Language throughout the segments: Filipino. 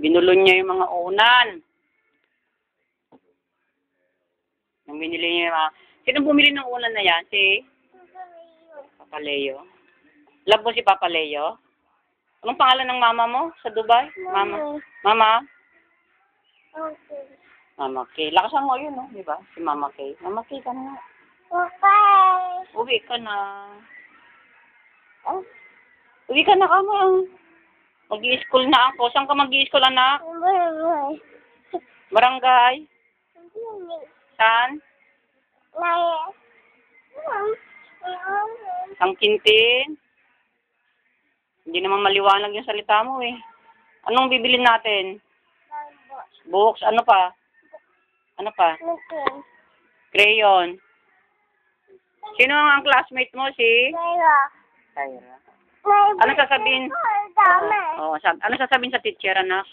Binulon niya yung mga unan. Yung binili niya yung mga... Sino bumili ng unan na yan? Si Papa Leo. Love mo si Papa Leo? Anong pangalan ng mama mo sa Dubai? Mama? Mama? Okay. Mama Kay. Lakasan mo yun, no? Di ba? Si Mama Kay. Mama Kay ka na. Okay. Uwi ka na. Oh. Uwi ka na ka mo. Mag-i-school na ako. Saan ka mag-i-school, anak? Barangay? Saan? Ang Kintin? Hindi naman maliwanag yung salita mo eh. Anong bibilin natin? Books? Ano pa? Ano pa? Crayon. Sino ang classmate mo? Si? Tyra. Ano sasabihin? Ano sasabihin sa teacher, anak?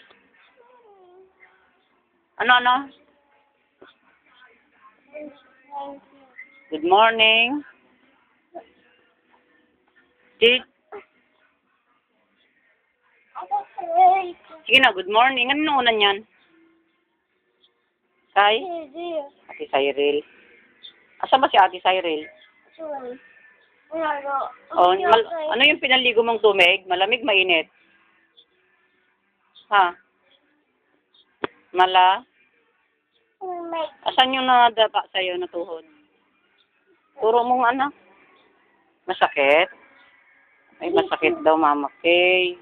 Ano? Good morning. Sige na, good morning. Ano nung unan yan? Ate Cyril. Asa ba si Ate Cyril? Oh, ano yung pinaligo mong tubig? Malamig, mainit? Ha? Asan yung nadapa sa'yo na tuhod? Turo mong anak. Masakit? Ay, masakit daw, Mama Kay.